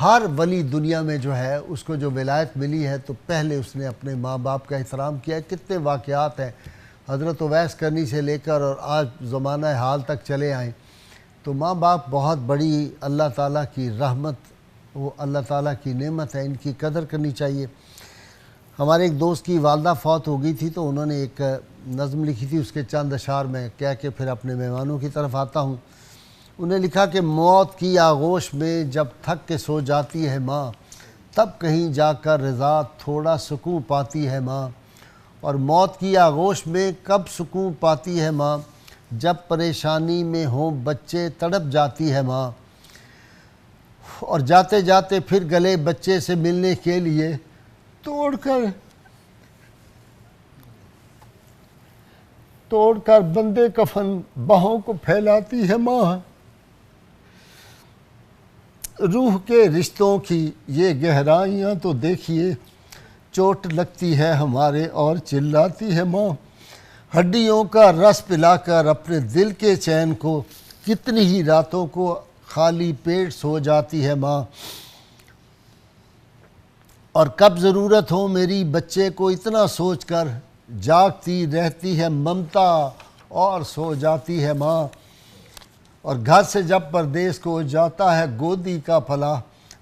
ہر ولی دنیا میں جو ہے اس کو جو ولایت ملی ہے تو پہلے اس نے اپنے ماں باپ کا احترام کیا ہے۔ کتنے واقعات ہیں حضرت اویس کرنی سے لے کر اور آج زمانہ حال تک چلے آئیں، تو ماں باپ بہت بڑی اللہ تعالیٰ کی رحمت، وہ اللہ تعالیٰ کی نعمت ہے، ان کی قدر کرنی چاہیے۔ ہمارے ایک دوست کی والدہ فوت ہو گئی تھی تو انہوں نے ایک نظم لکھی تھی، اس کے چند اشعار میں کہہ کے پھر اپنے مہمانوں کی طرف آتا ہوں۔ انہیں لکھا کہ موت کی آغوش میں جب تھک کے سو جاتی ہے ماں، تب کہیں جا کر رضا تھوڑا سکون پاتی ہے ماں، اور موت کی آغوش میں کب سکون پاتی ہے ماں، جب پریشانی میں ہوں بچے تڑپ جاتی ہے ماں، اور جاتے جاتے پھر گلے بچے سے ملنے کے لیے توڑ کر بندے کفن باہوں کو پھیلاتی ہے ماں۔ روح کے رشتوں کی یہ گہرائیاں تو دیکھیے، چوٹ لگتی ہے ہمارے اور چلاتی ہے ماں۔ ہڈیوں کا رس پلا کر اپنے دل کے چین کو کتنی ہی راتوں کو خالی پیٹ سو جاتی ہے ماں، اور کب ضرورت ہو میری بچے کو اتنا سوچ کر جاگتی رہتی ہے ممتا اور سو جاتی ہے ماں۔ اور گھر سے جب پردیس کو جاتا ہے گودی کا پھلا،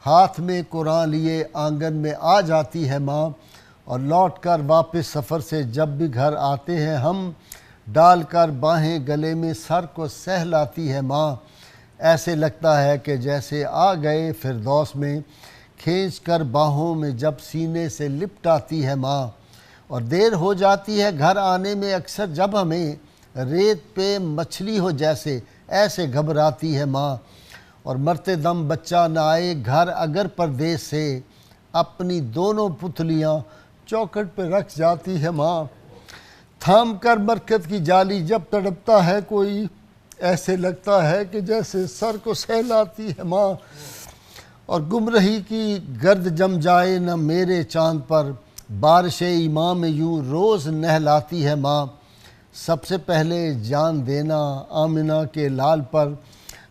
ہاتھ میں قرآن لیے آنگن میں آ جاتی ہے ماں، اور لوٹ کر واپس سفر سے جب بھی گھر آتے ہیں ہم، ڈال کر باہیں گلے میں سر کو سہلاتی ہے ماں۔ ایسے لگتا ہے کہ جیسے آ گئے فردوس میں، کھینچ کر باہوں میں جب سینے سے لپٹاتی ہے ماں۔ اور دیر ہو جاتی ہے گھر آنے میں اکثر جب ہمیں، ریت پہ مچھلی ہو جیسے ایسے گھبراتی ہے ماں۔ اور مرتے دم بچہ نہ آئے گھر اگر پردیس سے، اپنی دونوں پتلیاں چوکھٹ پہ رکھ جاتی ہے ماں۔ تھام کر برکت کی جالی جب تڑپتا ہے کوئی، ایسے لگتا ہے کہ جیسے سر کو سہلاتی ہے ماں۔ اور گمرہی کی گرد جم جائے نہ میرے چاند پر، بارش ایمان میں یوں روز نہلاتی ہے ماں۔ سب سے پہلے جان دینا آمنہ کے لال پر،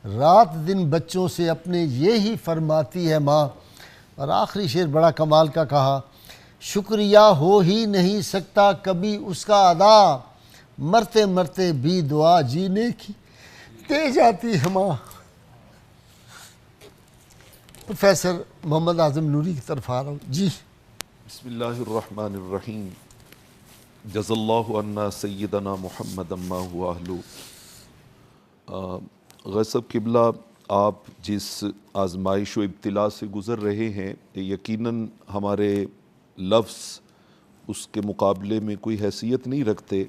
رات دن بچوں سے اپنے یہی فرماتی ہے ماں۔ اور آخری شعر بڑا کمال کا کہا، شکریہ ہو ہی نہیں سکتا کبھی اس کا ادا، مرتے مرتے بھی دعا جینے کی دے جاتی ہے ماں۔ پروفیسر محمد اعظم نوری کی طرف آ رہا ہوں جی۔ بسم اللہ الرحمن الرحیم۔ جز اللہ عنا سیدنا محمد اما ہوا اہلو۔ غصب قبلہ، آپ جس آزمائش و ابتلا سے گزر رہے ہیں، یقیناً ہمارے لفظ اس کے مقابلے میں کوئی حیثیت نہیں رکھتے،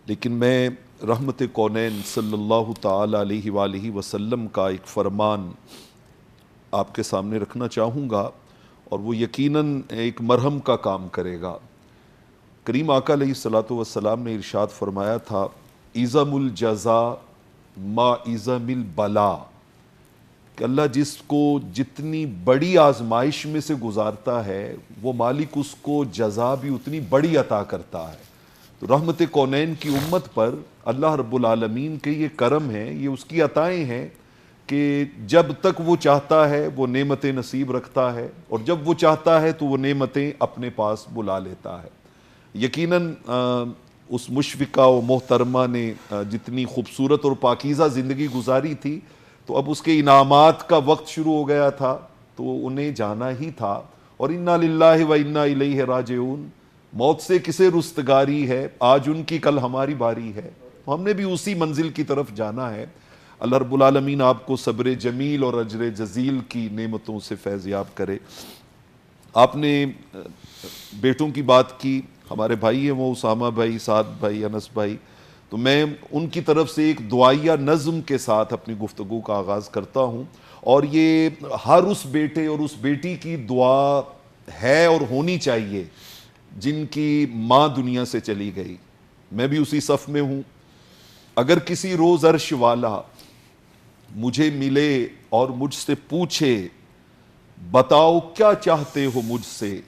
لیکن میں رحمت کونین صلی اللہ تعالی علیہ وآلہ وسلم کا ایک فرمان آپ کے سامنے رکھنا چاہوں گا، اور وہ یقیناً ایک مرہم کا کام کرے گا۔ کریم آقا علیہ السلام نے ارشاد فرمایا تھا، اعظم الجزا ما اعظم البلا، کہ اللہ جس کو جتنی بڑی آزمائش میں سے گزارتا ہے، وہ مالک اس کو جزا بھی اتنی بڑی عطا کرتا ہے۔ تو رحمت کونین کی امت پر اللہ رب العالمین کے یہ کرم ہیں، یہ اس کی عطائیں ہیں کہ جب تک وہ چاہتا ہے وہ نعمتیں نصیب رکھتا ہے، اور جب وہ چاہتا ہے تو وہ نعمتیں اپنے پاس بلا لیتا ہے۔ یقیناً اس مشفقہ و محترمہ نے جتنی خوبصورت اور پاکیزہ زندگی گزاری تھی، تو اب اس کے انعامات کا وقت شروع ہو گیا تھا، تو انہیں جانا ہی تھا۔ اور انا للہ و انا الیہ راجعون، موت سے کسے رستگاری ہے، آج ان کی کل ہماری باری ہے، ہم نے بھی اسی منزل کی طرف جانا ہے۔ اللہ رب العالمین آپ کو صبر جمیل اور اجر جزیل کی نعمتوں سے فیض یاب کرے۔ آپ نے بیٹوں کی بات کی، ہمارے بھائی ہیں وہ اسامہ بھائی، سعد بھائی، انس بھائی، تو میں ان کی طرف سے ایک دعائیہ نظم کے ساتھ اپنی گفتگو کا آغاز کرتا ہوں، اور یہ ہر اس بیٹے اور اس بیٹی کی دعا ہے اور ہونی چاہیے جن کی ماں دنیا سے چلی گئی۔ میں بھی اسی صف میں ہوں۔ اگر کسی روز عرش والا مجھے ملے اور مجھ سے پوچھے، بتاؤ کیا چاہتے ہو مجھ سے،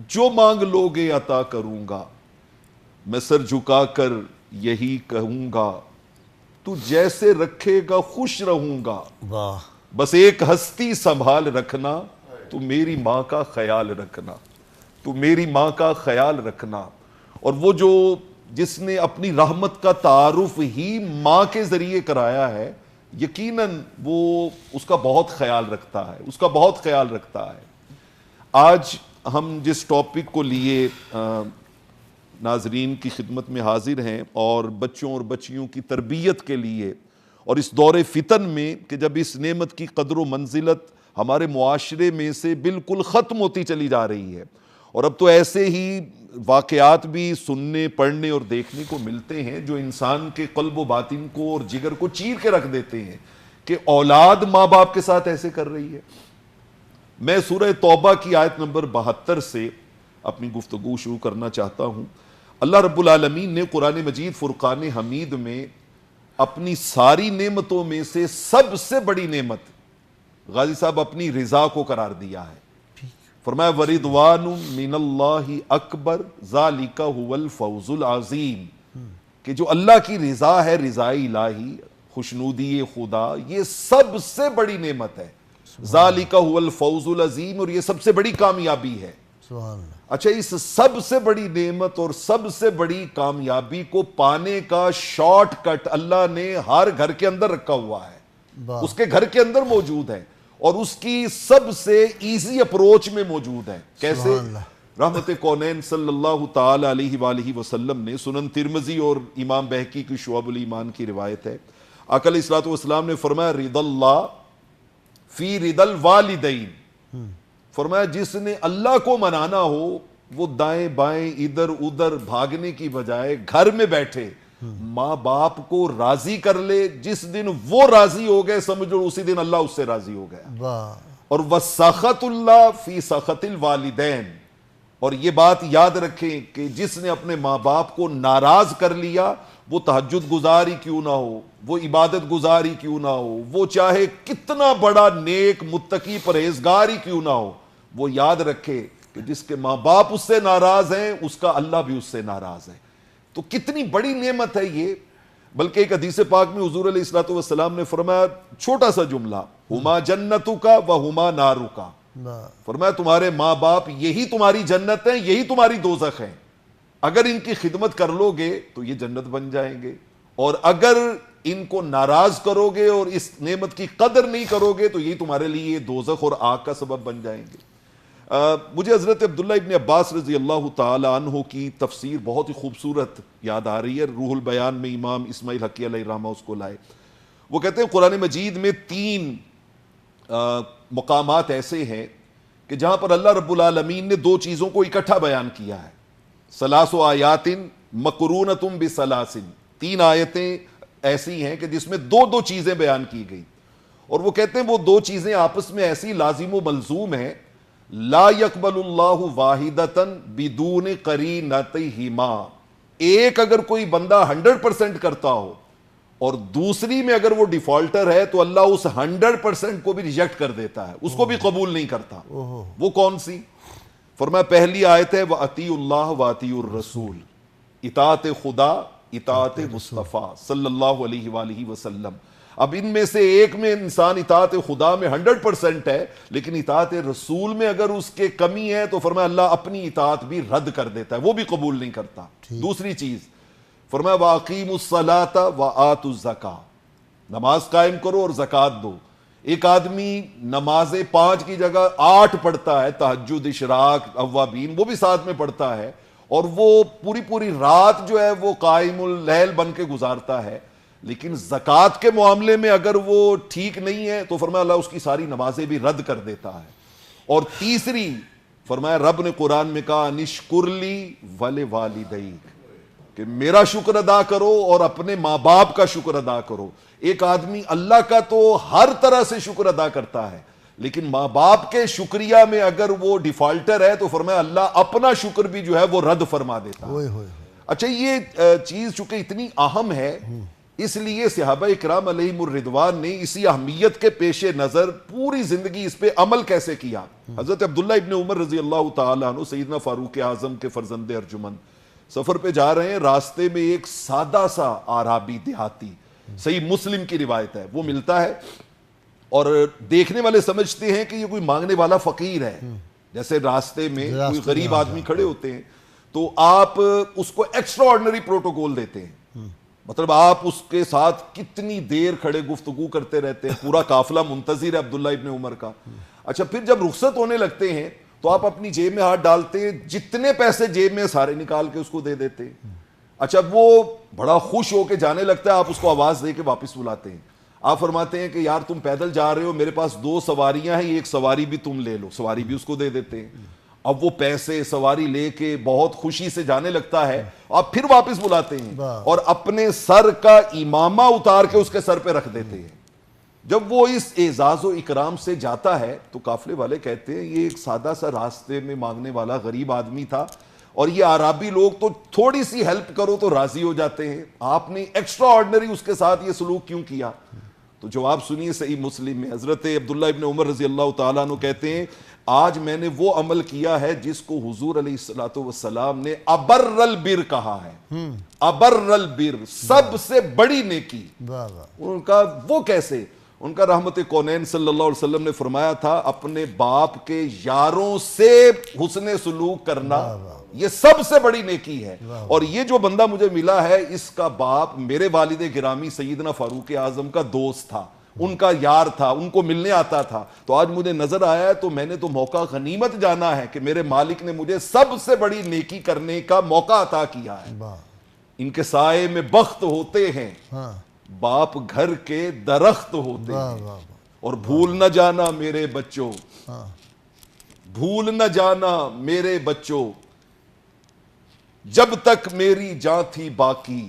جو مانگ لوگے عطا کروں گا، میں سر جھکا کر یہی کہوں گا، تو جیسے رکھے گا خوش رہوں گا۔ واہ بس ایک ہستی سنبھال رکھنا، تو میری ماں کا خیال رکھنا، تو میری ماں کا خیال رکھنا۔ اور وہ جو جس نے اپنی رحمت کا تعارف ہی ماں کے ذریعے کرایا ہے، یقیناً وہ اس کا بہت خیال رکھتا ہے، اس کا بہت خیال رکھتا ہے۔ آج ہم جس ٹاپک کو لیے ناظرین کی خدمت میں حاضر ہیں، اور بچوں اور بچیوں کی تربیت کے لیے، اور اس دور فتن میں کہ جب اس نعمت کی قدر و منزلت ہمارے معاشرے میں سے بالکل ختم ہوتی چلی جا رہی ہے، اور اب تو ایسے ہی واقعات بھی سننے، پڑھنے اور دیکھنے کو ملتے ہیں جو انسان کے قلب و باطن کو اور جگر کو چیر کے رکھ دیتے ہیں کہ اولاد ماں باپ کے ساتھ ایسے کر رہی ہے۔ میں سورہ توبہ کی آیت نمبر 72 سے اپنی گفتگو شروع کرنا چاہتا ہوں۔ اللہ رب العالمین نے قرآن مجید فرقان حمید میں اپنی ساری نعمتوں میں سے سب سے بڑی نعمت غازی صاحب اپنی رضا کو قرار دیا ہے۔ فرمایا وَرِضْوَانٌ مِّنَ اللَّهِ اکبر ذَلِكَ هُوَ الْفَوْزُ الْعَظِيمُ، کہ جو اللہ کی رضا ہے، رضا الہی، خوشنودی خدا، یہ سب سے بڑی نعمت ہے۔ ذَلِكَ هُوَ الْفَوْزُ الْعَظِيمُ، اور یہ سب سے بڑی کامیابی ہے۔ اچھا، اس سب سے بڑی نعمت اور سب سے بڑی کامیابی کو پانے کا شارٹ کٹ اللہ نے ہر گھر کے اندر رکھا ہوا ہے، اس کے گھر کے اندر موجود ہے، اور اس کی سب سے ایزی اپروچ میں موجود ہے۔ کیسے؟ رحمت کونین صلی اللہ تعالی علیہ وآلہ وسلم نے، سنن ترمذی اور امام بہقی کی شعب الایمان کی روایت ہے، آقا علیہ الصلوۃ والسلام نے فرمایا رضا اللہ فی رضا الوالدین، فرمایا جس نے اللہ کو منانا ہو وہ دائیں بائیں ادھر ادھر بھاگنے کی بجائے گھر میں بیٹھے ماں باپ کو راضی کر لے، جس دن وہ راضی ہو گئے سمجھو اسی دن اللہ اس سے راضی ہو گیا۔ اور وَسَخَطُ اللَّهِ فِي سَخَطِ الْوَالِدَيْنِ، اور یہ بات یاد رکھیں کہ جس نے اپنے ماں باپ کو ناراض کر لیا، وہ تہجد گزاری کیوں نہ ہو، وہ عبادت گزاری کیوں نہ ہو، وہ چاہے کتنا بڑا نیک متقی پرہیزگار ہی کیوں نہ ہو، وہ یاد رکھے کہ جس کے ماں باپ اس سے ناراض ہیں اس کا اللہ بھی اس سے ناراض ہے۔ تو کتنی بڑی نعمت ہے یہ۔ بلکہ ایک حدیث پاک میں حضور علیہ الصلوۃ والسلام نے فرمایا، چھوٹا سا جملہ، ہما جنتک و ہما نارک، فرمایا تمہارے ماں باپ یہی تمہاری جنت ہیں، یہی تمہاری دوزخ ہیں، اگر ان کی خدمت کر لو گے تو یہ جنت بن جائیں گے، اور اگر ان کو ناراض کرو گے اور اس نعمت کی قدر نہیں کرو گے تو یہ تمہارے لیے دوزخ اور آگ کا سبب بن جائیں گے۔ مجھے حضرت عبداللہ ابن عباس رضی اللہ تعالی عنہ کی تفسیر بہت ہی خوبصورت یاد آ رہی ہے، روح البیان میں امام اسماعیل حقی علیہ الرحمہ اس کو لائے۔ وہ کہتے ہیں قرآن مجید میں 3 مقامات ایسے ہیں کہ جہاں پر اللہ رب العالمین نے 2 چیزوں کو اکٹھا بیان کیا ہے۔ ثلاث آیات مقرونۃ بثلاث، 3 آیتیں ایسی ہیں کہ جس میں 2 چیزیں بیان کی گئی، اور وہ کہتے ہیں وہ 2 چیزیں آپس میں ایسی لازم و ملزوم ہیں، لا يقبل اللہ واحدۃ بدون قرینتہما، ایک اگر کوئی بندہ 100% کرتا ہو اور دوسری میں اگر وہ ڈیفالٹر ہے تو اللہ اس 100% کو بھی ریجیکٹ کر دیتا ہے، اس کو بھی قبول نہیں کرتا۔ وہ کون سی؟ فرمایا پہلی آیت ہے وَأَطِیعُوا اللَّهَ وَأَطِیعُوا الرَّسُولَ، اطاعت خدا، اطاعت مصطفیٰ صلی اللہ علیہ وآلہ وسلم۔ اب ان میں سے ایک میں انسان اطاعت خدا میں 100% ہے، لیکن اطاعت رسول میں اگر اس کے کمی ہے تو فرمایا اللہ اپنی اطاعت بھی رد کر دیتا ہے، وہ بھی قبول نہیں کرتا۔ دوسری چیز فرمایا وَأَقِیمُوا الصَّلَاةَ وَآتُوا الزَّکَاةَ، نماز قائم کرو اور زکوٰۃ دو۔ ایک آدمی نمازیں 5 کی جگہ 8 پڑھتا ہے، تہجد، اشراق، اوابین وہ بھی ساتھ میں پڑھتا ہے، اور وہ پوری رات جو ہے وہ قائم اللیل بن کے گزارتا ہے، لیکن زکوٰۃ کے معاملے میں اگر وہ ٹھیک نہیں ہے تو فرمایا اللہ اس کی ساری نمازیں بھی رد کر دیتا ہے۔ اور تیسری فرمایا رب نے قرآن میں کہا انشکر لی ولوالدیک، کہ میرا شکر ادا کرو اور اپنے ماں باپ کا شکر ادا کرو۔ ایک آدمی اللہ کا تو ہر طرح سے شکر ادا کرتا ہے، لیکن ماں باپ کے شکریہ میں اگر وہ ڈیفالٹر ہے تو فرمایا اللہ اپنا شکر بھی جو ہے وہ رد فرما دیتا ہے۔ اچھا، یہ چیز چونکہ اتنی اہم ہے، اس لیے صحابہ اکرام علیہم الرضوان نے اسی اہمیت کے پیش نظر پوری زندگی اس پہ عمل کیسے کیا۔ حضرت عبداللہ ابن عمر رضی اللہ تعالیٰ عنہ سیدنا فاروق اعظم کے فرزند ارجمند سفر پہ جا رہے ہیں، راستے میں ایک سادہ سا آرابی دیہاتی، صحیح مسلم کی روایت ہے، وہ ملتا ہے، اور دیکھنے والے سمجھتے ہیں کہ یہ کوئی مانگنے والا فقیر ہے. جیسے راستے میں کوئی غریب آدمی کھڑے ہوتے ہیں تو آپ اس کو ایکسٹرا آرڈنری پروٹوکول دیتے ہیں. مطلب آپ اس کے ساتھ کتنی دیر کھڑے گفتگو کرتے رہتے ہیں, پورا قافلہ منتظر ہے عبداللہ ابن عمر کا. اچھا پھر جب رخصت ہونے لگتے ہیں تو آپ اپنی جیب میں ہاتھ ڈالتے ہیں, جتنے پیسے جیب میں سارے نکال کے اس کو دے دیتے ہیں. اچھا وہ بڑا خوش ہو کے جانے لگتا ہے, آپ اس کو آواز دے کے واپس بلاتے ہیں. آپ فرماتے ہیں کہ یار تم پیدل جا رہے ہو, میرے پاس 2 سواریاں ہیں, ایک سواری بھی تم لے لو. سواری بھی اس کو دے دیتے ہیں. اب وہ پیسے سواری لے کے بہت خوشی سے جانے لگتا ہے, آپ پھر واپس بلاتے ہیں اور اپنے سر کا امامہ اتار کے اس کے سر پہ رکھ دیتے ہیں. جب وہ اس اعزاز و اکرام سے جاتا ہے تو قافلے والے کہتے ہیں یہ ایک سادہ سا راستے میں مانگنے والا غریب آدمی تھا, اور یہ عربی لوگ تو تھوڑی سی ہیلپ کرو تو راضی ہو جاتے ہیں, آپ نے ایکسٹرا آرڈنری اس کے ساتھ یہ سلوک کیوں کیا؟ تو جواب سنیے صحیح مسلم میں. حضرت عبداللہ ابن عمر رضی اللہ تعالیٰ عنہ کہتے ہیں آج میں نے وہ عمل کیا ہے جس کو حضور علیہ الصلوۃ والسلام نے ابر البر کہا ہے. ابر البر, سب سے بڑی نیکی. ان کا وہ کیسے؟ ان کا رحمت کونین صلی اللہ علیہ وسلم نے فرمایا تھا اپنے باپ کے یاروں سے حسن سلوک کرنا یہ سب سے بڑی نیکی ہے. اور یہ جو بندہ مجھے ملا ہے اس کا باپ میرے والد گرامی سیدنا فاروق اعظم کا دوست تھا, ان کا یار تھا, ان کو ملنے آتا تھا. تو آج مجھے نظر آیا ہے تو میں نے تو موقع غنیمت جانا ہے کہ میرے مالک نے مجھے سب سے بڑی نیکی کرنے کا موقع عطا کیا ہے. ان کے سائے میں بخت ہوتے ہیں, باپ گھر کے درخت ہوتے ہیں. اور بھول نہ جانا میرے بچوں, بھول نہ جانا میرے بچوں, جب تک میری جان تھی باقی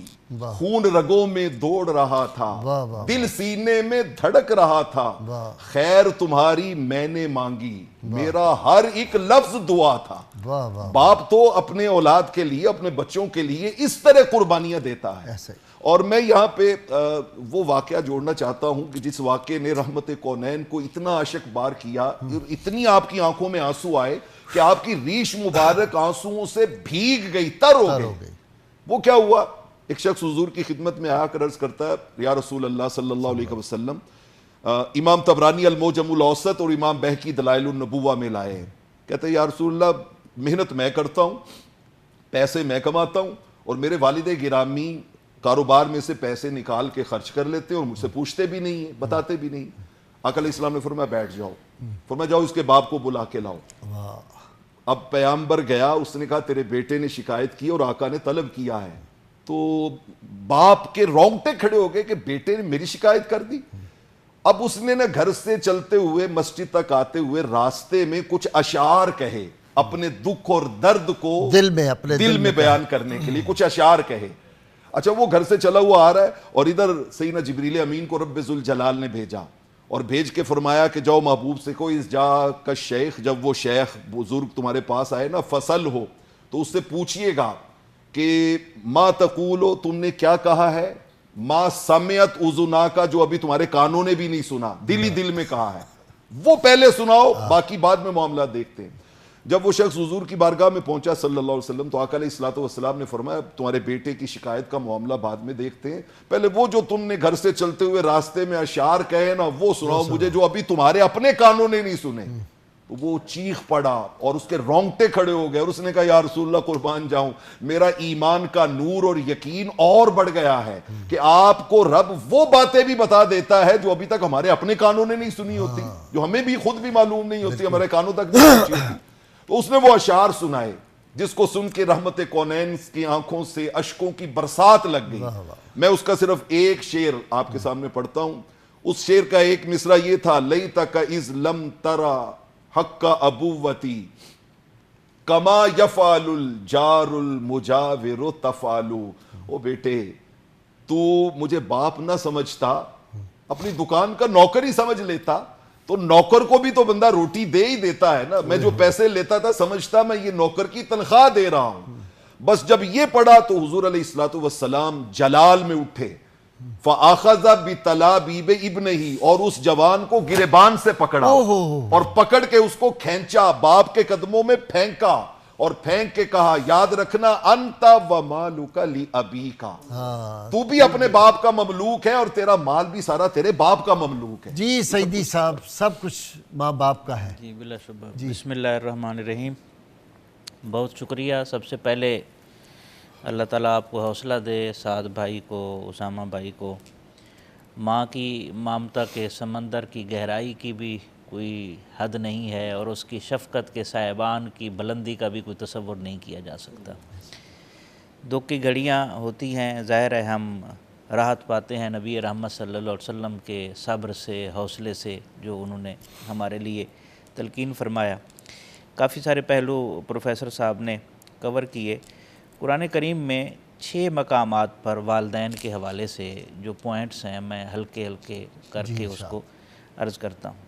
خون رگوں میں دوڑ رہا تھا, دل سینے میں دھڑک رہا تھا, خیر تمہاری میں نے مانگی, میرا ہر ایک لفظ دعا تھا. باپ تو اپنے اولاد کے لیے, اپنے بچوں کے لیے اس طرح قربانیاں دیتا ہے. اور میں یہاں پہ وہ واقعہ جوڑنا چاہتا ہوں کہ جس واقعے نے رحمت کونین کو اتنا عشق بار کیا, اتنی آپ کی آنکھوں میں آنسو آئے کہ آپ کی ریش مبارک آنسوؤں سے بھیگ گئی, تر ہو گئی. وہ کیا ہوا؟ ایک شخص حضور کی خدمت میں آیا کر عرض کرتا ہے یا رسول اللہ صلی اللہ علیہ وسلم, امام طبرانی المعجم الاوسط اور امام بہقی دلائل النبوہ میں لائے ہیں. کہتے ہیں یا رسول اللہ محنت میں کرتا ہوں, پیسے میں کماتا ہوں, اور میرے والد گرامی کاروبار میں سے پیسے نکال کے خرچ کر لیتے ہیں اور مجھ سے پوچھتے بھی نہیں ہیں, بتاتے بھی نہیں. آقا علیہ السلام نے فرمایا بیٹھ جاؤ, فرمایا جاؤ اس کے باپ کو بلا کے لاؤ. اب پیامبر گیا, اس نے کہا تیرے بیٹے نے شکایت کی اور آقا نے طلب کیا ہے. تو باپ کے رونگٹے کھڑے ہو گئے کہ بیٹے نے میری شکایت کر دی. اب اس نے گھر سے چلتے ہوئے مسجد تک آتے ہوئے راستے میں کچھ اشعار کہے, اپنے دکھ اور درد کو دل میں بیان کرنے کے لیے کچھ اشعار کہے. اچھا وہ گھر سے چلا ہوا آ رہا ہے اور ادھر سیدنا جبریل امین کو رب ذوالجلال نے بھیجا اور بھیج کے فرمایا کہ جاؤ محبوب سے کوئی اس جا کا شیخ, جب وہ شیخ بزرگ تمہارے پاس آئے نا فصل ہو تو اس سے پوچھئے گا کہ ما تقولو, تم نے کیا کہا ہے, ما سمعت اذنا کا, جو ابھی تمہارے کانوں نے بھی نہیں سنا, دل ہی دل میں کہا ہے, وہ پہلے سناؤ, باقی بعد میں معاملات دیکھتے ہیں. جب وہ شخص حضور کی بارگاہ میں پہنچا صلی اللہ علیہ وسلم تو آقا علیہ الصلوۃ والسلام نے فرمایا تمہارے بیٹے کی شکایت کا معاملہ بعد میں دیکھتے ہیں, پہلے وہ جو تم نے گھر سے چلتے ہوئے راستے میں اشعار کہے نا وہ سناؤ مجھے, جو ابھی تمہارے اپنے کانوں نے نہیں سنے. تو وہ چیخ پڑا اور اس کے رونگٹے کھڑے ہو گئے اور اس نے کہا یا رسول اللہ قربان جاؤں, میرا ایمان کا نور اور یقین اور بڑھ گیا ہے کہ آپ کو رب وہ باتیں بھی بتا دیتا ہے جو ابھی تک ہمارے اپنے کانوں نے نہیں سنی ہوتی, جو ہمیں بھی خود بھی معلوم نہیں ہوتی, ہمارے کانوں تک نہیں پہنچی ہوتی. تو اس نے وہ اشعار سنائے جس کو سن کے رحمت کونین کی آنکھوں سے اشکوں کی برسات لگ گئی. میں اس کا صرف ایک شعر آپ کے سامنے پڑھتا ہوں. اس شعر کا ایک مصرع یہ تھا, لیتک اذ لم ترا حق ابوتی کما یفعل الجار المجاور تفعلو. او بیٹے تو مجھے باپ نہ سمجھتا, اپنی دکان کا نوکر ہی سمجھ لیتا, تو نوکر کو بھی تو بندہ روٹی دے ہی دیتا ہے نا. میں جو پیسے لیتا تھا سمجھتا میں یہ نوکر کی تنخواہ دے رہا ہوں. بس جب یہ پڑھا تو حضور علیہ الصلوۃ والسلام جلال میں اٹھے, فَأَخَذَ بِتَلَابِيبِ ابْنِهِ, اور اس جوان کو گریبان سے پکڑا اور پکڑ کے اس کو کھینچا, باپ کے قدموں میں پھینکا اور پھینک کے کہا یاد رکھنا انت و مالک لابیک، تو بھی اپنے باپ کا مملوک ہے اور تیرا مال بھی سارا تیرے باپ کا مملوک ہے۔ جی سیدی صاحب، سب کچھ ماں باپ کا ہے۔ جی بلا شبہ۔ بسم اللہ الرحمن الرحیم۔ بہت شکریہ۔ سب سے پہلے اللہ تعالیٰ آپ کو حوصلہ دے، سعد بھائی کو، اسامہ بھائی کو۔ ماں کی ممتا کے سمندر کی گہرائی کی بھی کوئی حد نہیں ہے، اور اس کی شفقت کے سائبان کی بلندی کا بھی کوئی تصور نہیں کیا جا سکتا۔ دکھ کی گھڑیاں ہوتی ہیں، ظاہر ہے ہم راحت پاتے ہیں نبی رحمت صلی اللہ علیہ وسلم کے صبر سے، حوصلے سے، جو انہوں نے ہمارے لیے تلقین فرمایا۔ کافی سارے پہلو پروفیسر صاحب نے کور کیے۔ قرآن کریم میں 6 مقامات پر والدین کے حوالے سے جو پوائنٹس ہیں، میں ہلکے ہلکے کر کے اس کو عرض کرتا ہوں۔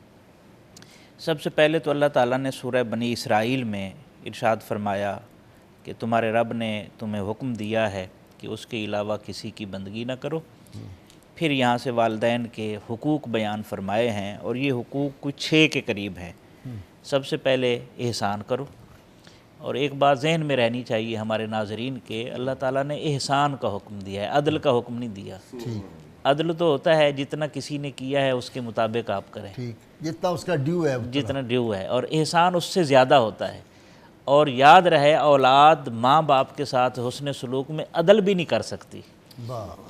سب سے پہلے تو اللہ تعالیٰ نے سورہ بنی اسرائیل میں ارشاد فرمایا کہ تمہارے رب نے تمہیں حکم دیا ہے کہ اس کے علاوہ کسی کی بندگی نہ کرو۔ پھر یہاں سے والدین کے حقوق بیان فرمائے ہیں، اور یہ حقوق کچھ 6 کے قریب ہیں۔ سب سے پہلے احسان کرو، اور ایک بات ذہن میں رہنی چاہیے ہمارے ناظرین کے، اللہ تعالیٰ نے احسان کا حکم دیا ہے، عدل کا حکم نہیں دیا۔ عدل تو ہوتا ہے جتنا کسی نے کیا ہے اس کے مطابق آپ کریں، جتنا اس کا ڈیو ہے، جتنا ڈیو ہے، اور احسان اس سے زیادہ ہوتا ہے۔ اور یاد رہے اولاد ماں باپ کے ساتھ حسن سلوک میں عدل بھی نہیں کر سکتی،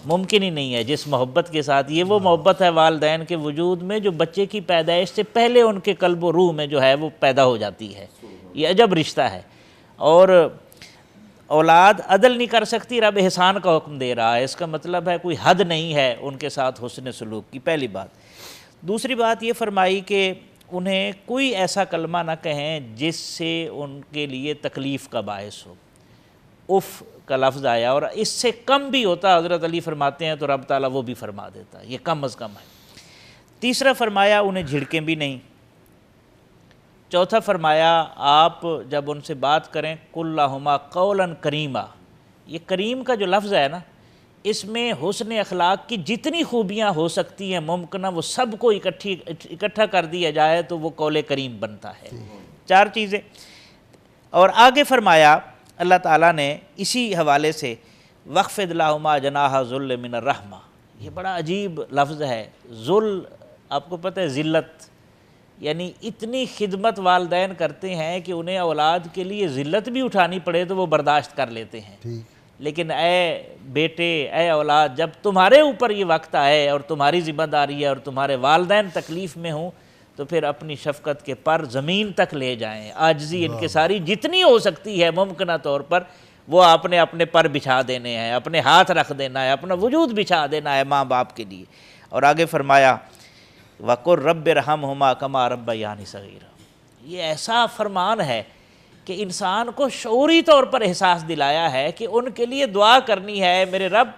ممکن ہی نہیں ہے جس محبت کے ساتھ۔ یہ وہ محبت ہے والدین کے وجود میں جو بچے کی پیدائش سے پہلے ان کے قلب و روح میں جو ہے وہ پیدا ہو جاتی ہے۔ یہ عجب رشتہ ہے، اور اولاد عدل نہیں کر سکتی، رب احسان کا حکم دے رہا ہے۔ اس کا مطلب ہے کوئی حد نہیں ہے ان کے ساتھ حسن سلوک کی، پہلی بات۔ دوسری بات یہ فرمائی کہ انہیں کوئی ایسا کلمہ نہ کہیں جس سے ان کے لیے تکلیف کا باعث ہو۔ اف کا لفظ آیا، اور اس سے کم بھی ہوتا حضرت علی فرماتے ہیں تو رب تعالیٰ وہ بھی فرما دیتا ہے، یہ کم از کم ہے۔ تیسرا فرمایا انہیں جھڑکیں بھی نہیں۔ چوتھا فرمایا آپ جب ان سے بات کریں قل لہما قولا کریما۔ یہ کریم کا جو لفظ ہے نا، اس میں حسن اخلاق کی جتنی خوبیاں ہو سکتی ہیں ممکنہ وہ سب کو اکٹھا کر دیا جائے تو وہ قول کریم بنتا ہے۔ 4 چیزیں۔ اور آگے فرمایا اللہ تعالیٰ نے اسی حوالے سے وَخْفِضْ لَهُمَا جَنَاحَ الذُّلِّ مِنَ الرَّحْمَةِ۔ یہ بڑا عجیب لفظ ہے، ذل، آپ کو پتہ ہے ذلت، یعنی اتنی خدمت والدین کرتے ہیں کہ انہیں اولاد کے لیے ذلت بھی اٹھانی پڑے تو وہ برداشت کر لیتے ہیں۔ لیکن اے بیٹے، اے اولاد، جب تمہارے اوپر یہ وقت آئے اور تمہاری ذمہ داری ہے اور تمہارے والدین تکلیف میں ہوں تو پھر اپنی شفقت کے پر زمین تک لے جائیں، عاجزی ان کے ساری جتنی ہو سکتی ہے ممکنہ طور پر وہ آپ نے اپنے پر بچھا دینے ہیں، اپنے ہاتھ رکھ دینا ہے، اپنا وجود بچھا دینا ہے ماں باپ کے لیے۔ اور آگے فرمایا وَقُلْ رَبِّ ارْحَمْهُمَا كَمَا رَبَّيَانِي صَغِيرًا۔ یہ ایسا فرمان ہے کہ انسان کو شعوری طور پر احساس دلایا ہے کہ ان کے لیے دعا کرنی ہے، میرے رب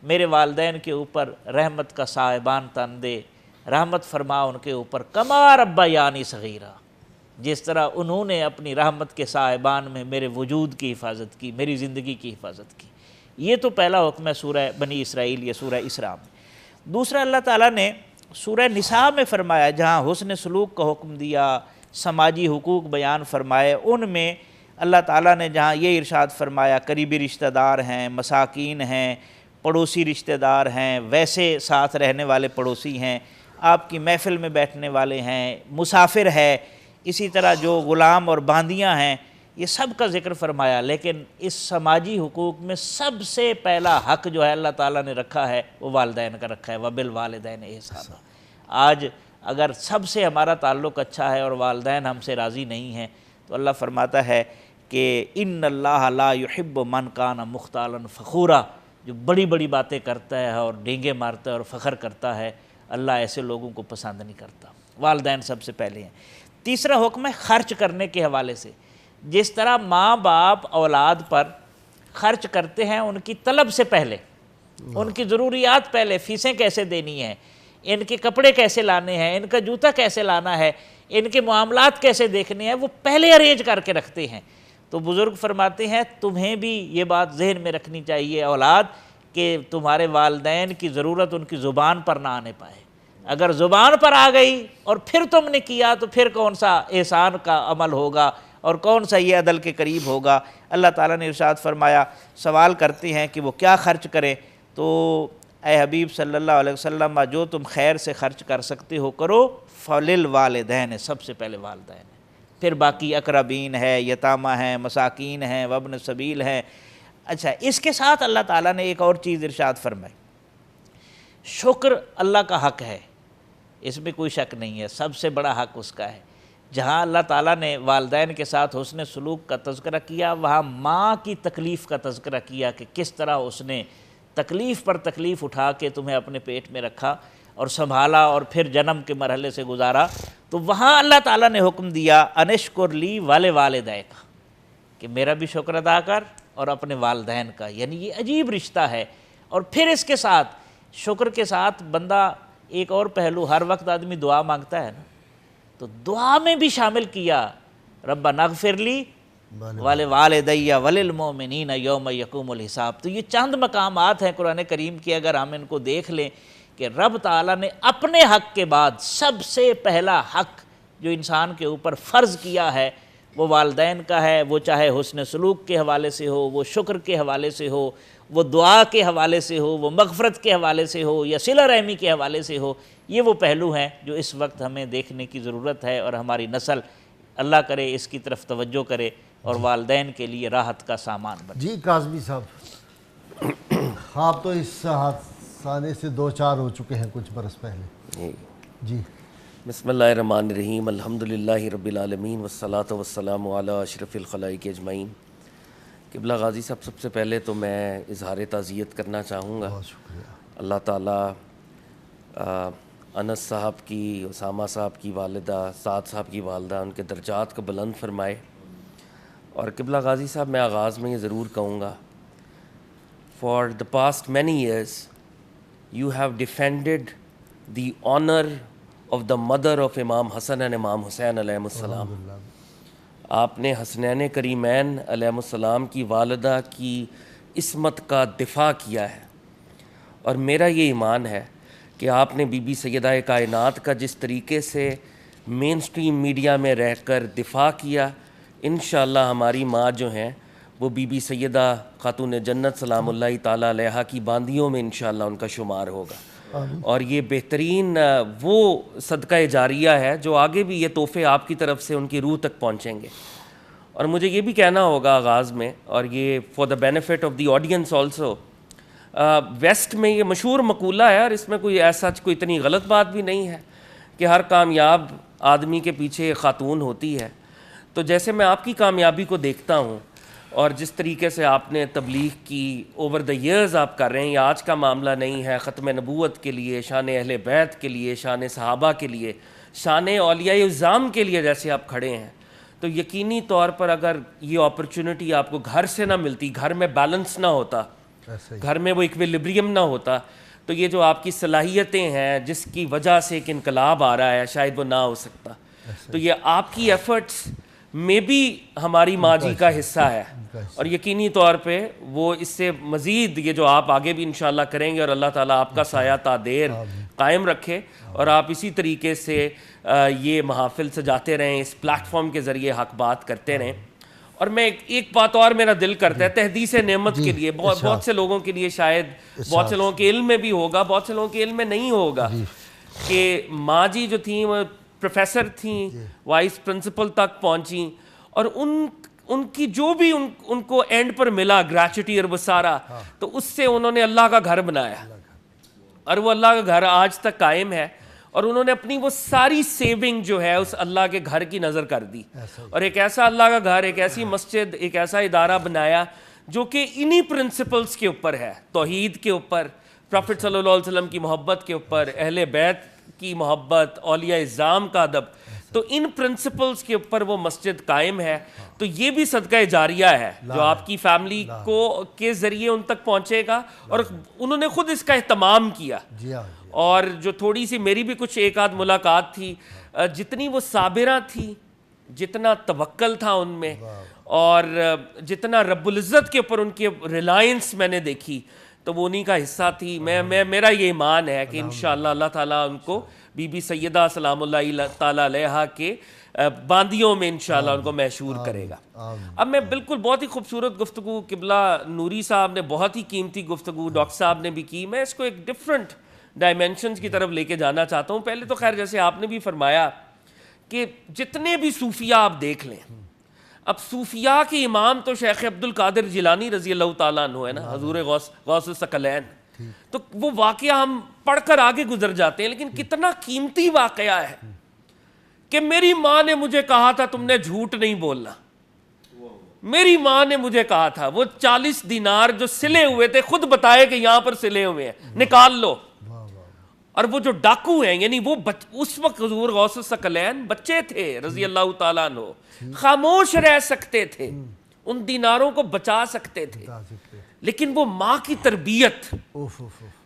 میرے والدین کے اوپر رحمت کا صاحبان تن دے، رحمت فرما ان کے اوپر کما ربیانی صغیرہ، جس طرح انہوں نے اپنی رحمت کے صاحبان میں میرے وجود کی حفاظت کی، میری زندگی کی حفاظت کی۔ یہ تو پہلا حکم ہے سورہ بنی اسرائیل یا سورہ اسراء میں۔ دوسرا اللہ تعالیٰ نے سورہ نساء میں فرمایا، جہاں حسن سلوک کا حکم دیا، سماجی حقوق بیان فرمائے، ان میں اللہ تعالیٰ نے جہاں یہ ارشاد فرمایا قریبی رشتہ دار ہیں، مساکین ہیں، پڑوسی رشتہ دار ہیں، ویسے ساتھ رہنے والے پڑوسی ہیں، آپ کی محفل میں بیٹھنے والے ہیں، مسافر ہے، اسی طرح جو غلام اور باندیاں ہیں، یہ سب کا ذکر فرمایا۔ لیکن اس سماجی حقوق میں سب سے پہلا حق جو ہے اللہ تعالیٰ نے رکھا ہے وہ والدین کا رکھا ہے، وَبِالْوَالِدَيْنِ إِحْسَانًا۔ آج اگر سب سے ہمارا تعلق اچھا ہے اور والدین ہم سے راضی نہیں ہیں تو اللہ فرماتا ہے کہ ان اللہ لا يحب من کان مختالا فخورا، جو بڑی بڑی باتیں کرتا ہے اور ڈینگے مارتا ہے اور فخر کرتا ہے، اللہ ایسے لوگوں کو پسند نہیں کرتا۔ والدین سب سے پہلے ہیں۔ تیسرا حکم ہے خرچ کرنے کے حوالے سے۔ جس طرح ماں باپ اولاد پر خرچ کرتے ہیں ان کی طلب سے پہلے، ان کی ضروریات پہلے، فیسیں کیسے دینی ہیں، ان کے کپڑے کیسے لانے ہیں، ان کا جوتا کیسے لانا ہے، ان کے معاملات کیسے دیکھنے ہیں، وہ پہلے ارینج کر کے رکھتے ہیں۔ تو بزرگ فرماتے ہیں تمہیں بھی یہ بات ذہن میں رکھنی چاہیے اولاد کہ تمہارے والدین کی ضرورت ان کی زبان پر نہ آنے پائے۔ اگر زبان پر آ گئی اور پھر تم نے کیا تو پھر کون سا احسان کا عمل ہوگا اور کون سا یہ عدل کے قریب ہوگا؟ اللہ تعالیٰ نے ارشاد فرمایا، سوال کرتے ہیں کہ وہ کیا خرچ کریں، تو اے حبیب صلی اللہ علیہ وسلم جو تم خیر سے خرچ کر سکتے ہو کرو، فللوالدین، سب سے پہلے والدین، پھر باقی اقربین ہے، یتامہ ہیں، مساکین ہیں، وابن سبیل ہیں۔ اچھا، اس کے ساتھ اللہ تعالیٰ نے ایک اور چیز ارشاد فرمائی، شکر اللہ کا حق ہے، اس میں کوئی شک نہیں ہے، سب سے بڑا حق اس کا ہے۔ جہاں اللہ تعالیٰ نے والدین کے ساتھ حسن سلوک کا تذکرہ کیا، وہاں ماں کی تکلیف کا تذکرہ کیا کہ کس طرح اس نے تکلیف پر تکلیف اٹھا کے تمہیں اپنے پیٹ میں رکھا اور سنبھالا اور پھر جنم کے مرحلے سے گزارا، تو وہاں اللہ تعالیٰ نے حکم دیا انشکر لی والدیک، کہ میرا بھی شکر ادا کر اور اپنے والدین کا، یعنی یہ عجیب رشتہ ہے۔ اور پھر اس کے ساتھ شکر کے ساتھ بندہ ایک اور پہلو، ہر وقت آدمی دعا مانگتا ہے نا، تو دعا میں بھی شامل کیا، ربنا اغفر لی ولوالدی وللمؤمنین یوم یقوم الحساب۔ تو یہ چند مقامات ہیں قرآن کریم کے، اگر ہم ان کو دیکھ لیں کہ رب تعالیٰ نے اپنے حق کے بعد سب سے پہلا حق جو انسان کے اوپر فرض کیا ہے وہ والدین کا ہے، وہ چاہے حسن سلوک کے حوالے سے ہو، وہ شکر کے حوالے سے ہو، وہ دعا کے حوالے سے ہو، وہ مغفرت کے حوالے سے ہو، یا صلہ رحمی کے حوالے سے ہو۔ یہ وہ پہلو ہیں جو اس وقت ہمیں دیکھنے کی ضرورت ہے، اور ہماری نسل اللہ کرے اس کی طرف توجہ کرے اور والدین کے لیے راحت کا سامان بنے۔ جی کاظمی صاحب، آپ تو اس حادثے سے دو چار ہو چکے ہیں کچھ برس پہلے۔ جی بسم اللہ الرحمن الرحیم، الحمدللہ رب العالمین والصلاة والسلام علی اشرف الخلائق اجمعین۔ قبلہ غازی صاحب، سب سے پہلے تو میں اظہار تعزیت کرنا چاہوں گا، بہت شکریہ۔ اللہ تعالیٰ انس صاحب کی، اسامہ صاحب کی والدہ، سعد صاحب کی والدہ، ان کے درجات کو بلند فرمائے۔ اور قبلہ غازی صاحب، میں آغاز میں یہ ضرور کہوں گا، for the past many years you have defended the honour of the mother of Imam Hasan and امام حسین علیہ السلام۔ آپ نے حسنین کریمین علیہ السلام کی والدہ کی عصمت کا دفاع کیا ہے، اور میرا یہ ایمان ہے کہ آپ نے بی بی سیدہ کائنات کا جس طریقے سے مین سٹریم میڈیا میں رہ کر دفاع کیا، انشاءاللہ ہماری ماں جو ہیں وہ بی بی سیدہ خاتون جنت سلام اللہ تعالیٰ علیہا کی باندیوں میں انشاءاللہ ان کا شمار ہوگا۔ اور یہ بہترین وہ صدقہ جاریہ ہے جو آگے بھی یہ تحفے آپ کی طرف سے ان کی روح تک پہنچیں گے۔ اور مجھے یہ بھی کہنا ہوگا آغاز میں، اور یہ for the benefit of the audience also, west میں یہ مشہور مقولہ ہے، اور اس میں کوئی ایسا کوئی اتنی غلط بات بھی نہیں ہے، کہ ہر کامیاب آدمی کے پیچھے ایک خاتون ہوتی ہے۔ تو جیسے میں آپ کی کامیابی کو دیکھتا ہوں، اور جس طریقے سے آپ نے تبلیغ کی اوور دا ایئرز آپ کر رہے ہیں، یہ آج کا معاملہ نہیں ہے، ختم نبوت کے لیے، شان اہل بیت کے لیے، شان صحابہ کے لیے، شان اولیاء اعظام کے لیے جیسے آپ کھڑے ہیں، تو یقینی طور پر اگر یہ اپرچونٹی آپ کو گھر سے نہ ملتی، گھر میں بیلنس نہ ہوتا، گھر میں وہ ایکویلیبریم نہ ہوتا، تو یہ جو آپ کی صلاحیتیں ہیں جس کی وجہ سے ایک انقلاب آ رہا ہے، شاید وہ نہ ہو سکتا۔ تو یہ آپ کی ایفرٹس میں بھی ہماری ماں جی کا حصہ ہے، اور یقینی طور پہ وہ اس سے مزید یہ جو آپ آگے بھی انشاءاللہ کریں گے، اور اللہ تعالیٰ آپ کا سایہ تا دیر قائم رکھے، اور آپ اسی طریقے سے یہ محافل سجاتے رہیں، اس پلیٹ فارم کے ذریعے حق بات کرتے رہیں۔ اور میں ایک بات اور میرا دل کرتا ہے تحدیث نعمت کے لیے، بہت سے لوگوں کے لیے شاید بہت سے لوگوں کے علم میں بھی ہوگا، بہت سے لوگوں کے علم میں نہیں ہوگا، کہ ماں جی جو تھیں وہ پروفیسر تھیں، وائس پرنسپل تک پہنچیں، اور ان کی جو بھی ان کو اینڈ پر ملا گریچوٹی اور وہ سارا، تو اس سے انہوں نے اللہ کا گھر بنایا، اور وہ اللہ کا گھر آج تک قائم ہے، اور انہوں نے اپنی وہ ساری سیونگ جو ہے اس اللہ کے گھر کی نظر کر دی، اور ایک ایسا اللہ کا گھر، ایک ایسی مسجد، ایک ایسا ادارہ بنایا جو کہ انہی پرنسپلز کے اوپر ہے، توحید کے اوپر، پروفٹ صلی اللہ علیہ وسلم کی محبت کے اوپر، اہل بیت کی محبت، اولیاء اعظام کا ادب، تو ان پرنسپلز کے اوپر وہ مسجد قائم ہے۔ تو یہ بھی صدقہ جاریہ ہے جو آپ کی فیملی کو کے ذریعے ان تک پہنچے گا، اور انہوں نے خود اس کا اہتمام کیا۔ اور جو تھوڑی سی میری بھی کچھ ایک آدھ ملاقات تھی، جتنی وہ صابرہ تھی، جتنا توکل تھا ان میں، اور جتنا رب العزت کے اوپر ان کی ریلائنس میں نے دیکھی، تو وہ انہی کا حصہ تھی. میرا یہ ایمان ہے کہ انشاءاللہ اللہ تعالیٰ ان کو بی بی سیدہ سلام اللہ تعالیٰ علیہا کے باندیوں میں انشاءاللہ ان کو محشور کرے گا. اب میں بالکل بہت ہی خوبصورت گفتگو قبلہ نوری صاحب نے بہت ہی قیمتی گفتگو ڈاکٹر صاحب نے بھی کی. میں اس کو ایک ڈفرنٹ ڈائمینشنز کی طرف لے کے جانا چاہتا ہوں. پہلے تو خیر جیسے آپ نے بھی فرمایا کہ جتنے بھی صوفیاء آپ دیکھ لیں, اب صوفیاء کے امام تو شیخ عبد القادر جیلانی رضی اللہ تعالیٰ عنہ ہے نا, حضور غوث الثقلین. تو وہ واقعہ ہم پڑھ کر آگے گزر جاتے ہیں, لیکن کتنا قیمتی واقعہ ہے کہ میری ماں نے مجھے کہا تھا تم نے جھوٹ نہیں بولنا. میری ماں نے مجھے کہا تھا, وہ 40 دینار جو سلے ہوئے تھے خود بتائے کہ یہاں پر سلے ہوئے ہیں, نکال لو. اور وہ جو ڈاکو ہیں, یعنی وہ اس وقت حضور غوث الثقلین بچے تھے رضی اللہ تعالیٰ عنہ, خاموش رہ سکتے تھے, ان دیناروں کو بچا سکتے تھے, لیکن وہ ماں کی تربیت,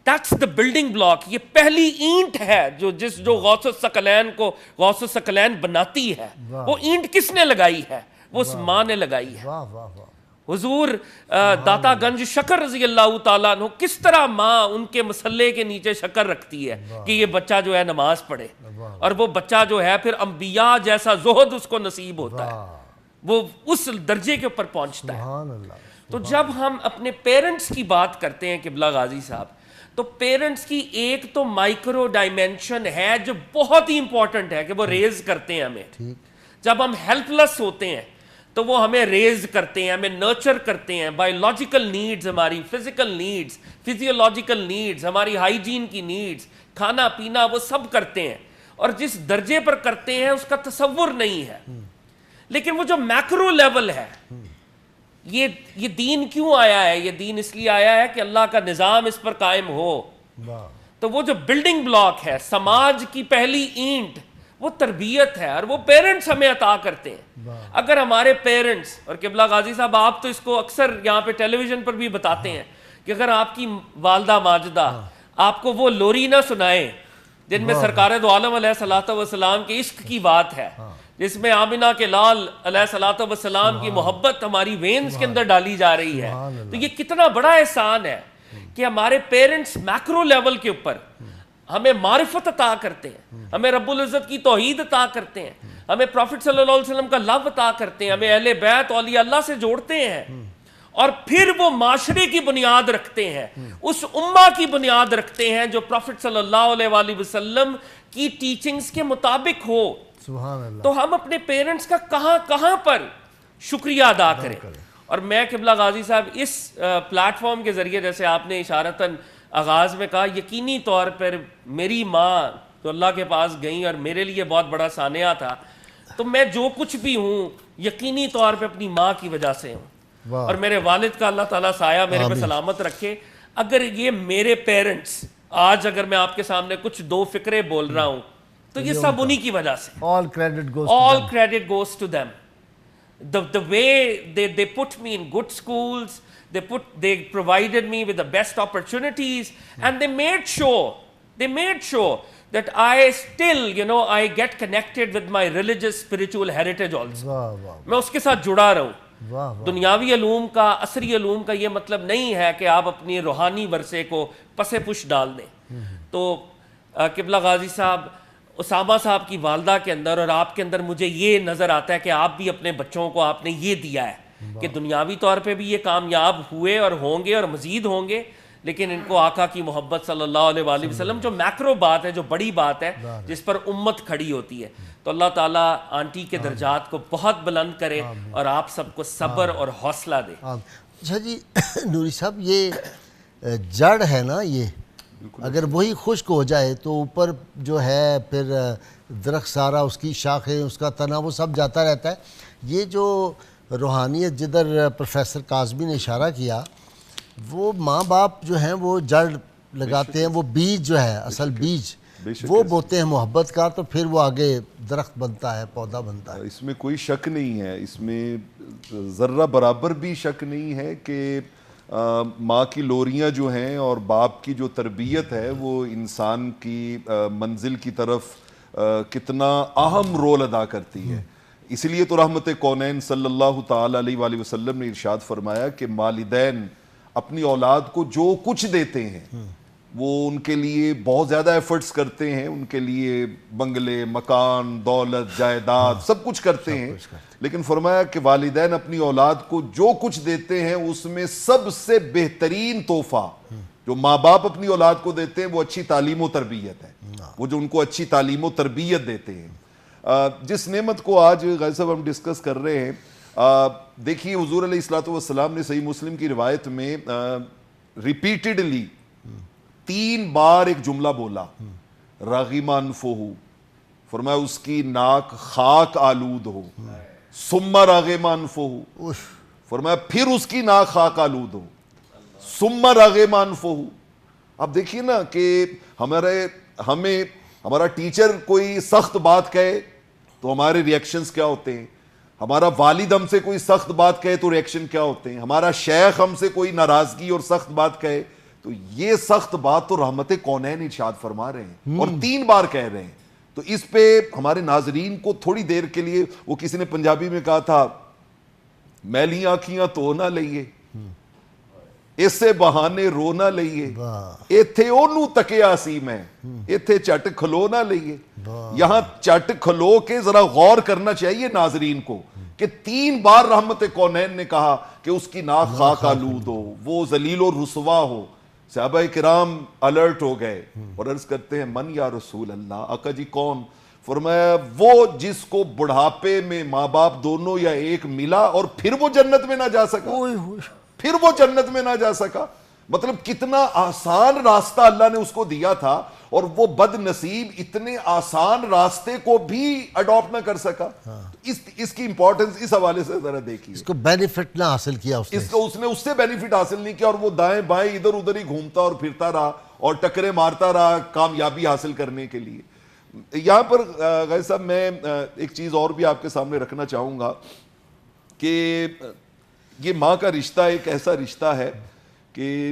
that's the building block. یہ پہلی اینٹ ہے جو غوث الثقلین کو غوث الثقلین بناتی ہے. وہ اینٹ کس نے لگائی ہے؟ وہ اس ماں نے لگائی ہے. حضور داتا گنج شکر رضی اللہ تعالیٰ عنہ, کس طرح ماں ان کے مسلے کے نیچے شکر رکھتی ہے کہ یہ بچہ جو ہے نماز پڑھے, اور وہ بچہ جو ہے پھر انبیاء جیسا زہد اس کو نصیب ہوتا ہے, وہ اس درجے کے اوپر پہنچتا ہے. تو جب ہم اپنے پیرنٹس کی بات کرتے ہیں قبلہ غازی صاحب, تو پیرنٹس کی ایک تو مائکرو ڈائمینشن ہے جو بہت ہی امپورٹنٹ ہے کہ وہ ریز کرتے ہیں ہمیں. جب ہم ہیلپ لیس ہوتے ہیں تو وہ ہمیں ریز کرتے ہیں, ہمیں نرچر کرتے ہیں. بایولوجیکل نیڈز, ہماری فزیکل نیڈز, فزیولوجیکل نیڈز, ہماری ہائیجین کی نیڈز, کھانا پینا, وہ سب کرتے ہیں, اور جس درجے پر کرتے ہیں اس کا تصور نہیں ہے. لیکن وہ جو میکرو لیول ہے, یہ دین کیوں آیا ہے؟ یہ دین اس لیے آیا ہے کہ اللہ کا نظام اس پر قائم ہو. تو وہ جو بلڈنگ بلاک ہے, سماج کی پہلی اینٹ, وہ تربیت ہے, اور وہ پیرنٹس ہمیں عطا کرتے ہیں. اگر ہمارے پیرنٹس, اور قبلہ غازی صاحب آپ تو اس کو اکثر یہاں پہ ٹیلی ویژن پر بھی بتاتے ہیں کہ اگر آپ کی والدہ ماجدہ آپ کو وہ لوری نہ سنائیں جن میں سرکار دو عالم علیہ الصلوۃ والسلام کے عشق کی بات ہے, جس میں آمنہ کے لال علیہ الصلوۃ والسلام کی محبت ہماری وینز کے اندر ڈالی جا رہی ہے, تو یہ کتنا بڑا احسان ہے کہ ہمارے پیرنٹس میکرو لیول کے اوپر ہمیں معرفت عطا کرتے ہیں, ہمیں رب العزت کی توحید عطا کرتے ہیں, ہمیں پروفٹ صلی اللہ علیہ وسلم کا لو عطا کرتے ہیں, ہمیں اہل بیت اولیاء اللہ سے جوڑتے ہیں, اور پھر وہ معاشرے کی بنیاد رکھتے ہیں, اس امہ کی بنیاد رکھتے ہیں جو پروفٹ صلی اللہ علیہ وآلہ وسلم کی ٹیچنگز کے مطابق ہو. سبحان اللہ. تو ہم اپنے پیرنٹس کا کہاں پر شکریہ ادا کریں. اور میں قبلہ غازی صاحب اس پلیٹ فارم کے ذریعے, جیسے آپ نے اشارتاً آغاز میں کہا, یقینی طور پر میری ماں تو اللہ کے پاس گئیں اور میرے لیے بہت بڑا سانحہ تھا, تو میں جو کچھ بھی ہوں یقینی طور پہ اپنی ماں کی وجہ سے ہوں. اور میرے والد کا اللہ تعالیٰ سایہ میرے پہ سلامت رکھے. اگر یہ میرے پیرنٹس, آج اگر میں آپ کے سامنے کچھ دو فکرے بول رہا ہوں تو یہ سب انہی کی وجہ سے. all credit goes to them. The way they put me in good schools, they provided me with the best opportunities, and they made sure that I still, I get connected with my religious spiritual heritage also. میں اس کے ساتھ جڑا رہوں. دنیاوی علوم کا, عصری علوم کا یہ مطلب نہیں ہے کہ آپ اپنی روحانی ورثے کو پس پش ڈال دیں. تو قبلہ غازی صاحب, اسامہ صاحب کی والدہ کے اندر اور آپ کے اندر مجھے یہ نظر آتا ہے کہ آپ بھی اپنے بچوں کو آپ نے یہ دیا ہے کہ دنیاوی طور پہ بھی یہ کامیاب ہوئے اور ہوں گے اور مزید ہوں گے, لیکن ان کو آقا کی محبت صلی اللہ علیہ وآلہ وسلم, جو میکرو بات ہے, جو بڑی بات ہے, جس پر امت کھڑی ہوتی ہے. تو اللہ تعالیٰ آنٹی کے درجات کو بہت بلند کرے اور آپ سب کو صبر اور حوصلہ دے. اچھا جی نوری صاحب, یہ جڑ ہے نا, یہ اگر وہی خشک ہو جائے تو اوپر جو ہے پھر درخت سارا, اس کی شاخیں, اس کا تنا, وہ سب جاتا رہتا ہے. یہ جو روحانیت جدھر پروفیسر کاظمی نے اشارہ کیا, وہ ماں باپ جو ہیں وہ جڑ لگاتے ہیں, وہ بیج جو ہے, اصل بیج وہ بوتے ہیں محبت کا, تو پھر وہ آگے درخت بنتا ہے, پودا بنتا ہے. اس میں کوئی شک نہیں ہے, اس میں ذرہ برابر بھی شک نہیں ہے کہ ماں کی لوریاں جو ہیں اور باپ کی جو تربیت ہے وہ انسان کی منزل کی طرف کتنا اہم رول ادا کرتی ہے. اس لیے تو رحمت کونین صلی اللہ تعالی علیہ وآلہ وسلم نے ارشاد فرمایا کہ والدین اپنی اولاد کو جو کچھ دیتے ہیں وہ ان کے لیے بہت زیادہ ایفرٹس کرتے ہیں, ان کے لیے بنگلے, مکان, دولت, جائیداد سب کچھ کرتے ہیں, لیکن فرمایا کہ والدین اپنی اولاد کو جو کچھ دیتے ہیں اس میں سب سے بہترین تحفہ جو ماں باپ اپنی اولاد کو دیتے ہیں وہ اچھی تعلیم و تربیت ہے. وہ جو ان کو اچھی تعلیم و تربیت دیتے ہیں. جس نعمت کو آج غازی صاحب ہم ڈسکس کر رہے ہیں, دیکھیے حضور علیہ الصلوۃ والسلام نے صحیح مسلم کی روایت میں ریپیٹڈلی 3 بار ایک جملہ بولا, رغم انفہ, فرمایا اس کی ناک خاک آلود ہو, ثم رغم انفہ, فرمایا پھر اس کی ناک خاک آلود ہو, ثم رغم انفہ. اب دیکھیے نا کہ ہمارا ٹیچر کوئی سخت بات کہے تو ہمارے ریئیکشنز کیا ہوتے ہیں, ہمارا والد ہم سے کوئی سخت بات کہے تو ریئیکشن کیا ہوتے ہیں, ہمارا شیخ ہم سے کوئی ناراضگی اور سخت بات کہے تو یہ سخت بات تو رحمت کونین ارشاد فرما رہے ہیں اور 3 بار کہہ رہے ہیں. تو اس پہ ہمارے ناظرین کو تھوڑی دیر کے لیے, وہ کسی نے پنجابی میں کہا تھا میلی آنکھیاں تو نہ لئیے, اسے بہانے رو نہ لئیے, ایتھے اونوں تکیا سی میں, ایتھے چٹ کھلو نہ لئیے. یہاں چٹ کھلو کے ذرا غور کرنا چاہیے ناظرین کو کہ 3 بار رحمت کونین نے کہا کہ اس کی ناک خاک آلود ہو, وہ ذلیل و رسوا ہو. صحابہ کرام الرٹ ہو گئے اور عرض کرتے ہیں من یا رسول اللہ, آقا جی کون؟ فرمایا وہ جس کو بڑھاپے میں ماں باپ دونوں یا ایک ملا اور پھر وہ جنت میں نہ جا سکا, پھر وہ جنت میں نہ جا سکا. مطلب کتنا آسان راستہ اللہ نے اس کو دیا تھا اور وہ بد نصیب اتنے آسان راستے کو بھی اڈاپٹ نہ کر سکا. اس کی امپورٹنس اس حوالے سے ذرا دیکھیے. اس کو بینیفٹ نہ حاصل کیا اس نے اس سے بینیفٹ حاصل نہیں کیا اور وہ دائیں بائیں ادھر ادھر ہی گھومتا اور پھرتا رہا اور ٹکرے مارتا رہا کامیابی حاصل کرنے کے لیے. یہاں پر غازی صاحب میں ایک چیز اور بھی آپ کے سامنے رکھنا چاہوں گا کہ یہ ماں کا رشتہ ایک ایسا رشتہ ہے کہ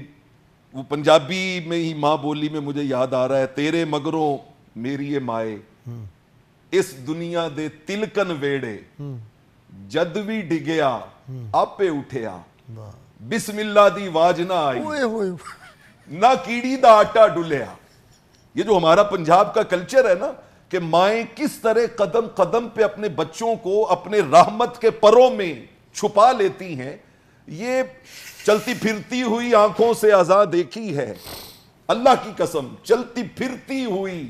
وہ پنجابی میں ہی ماں بولی میں مجھے یاد آ رہا ہے, تیرے مگروں میری یہ مائے, اس دنیا دے تلکن ویڑے, جد بھی ڈگیا آپے اٹھیا, بسم اللہ دی واج نہ آئی, نہ کیڑی دا آٹا ڈلیا. یہ جو ہمارا پنجاب کا کلچر ہے نا کہ مائیں کس طرح قدم قدم پہ اپنے بچوں کو اپنے رحمت کے پروں میں چھپا لیتی ہیں, یہ چلتی پھرتی ہوئی آنکھوں سے عزا دیکھی ہے, اللہ کی قسم چلتی پھرتی ہوئی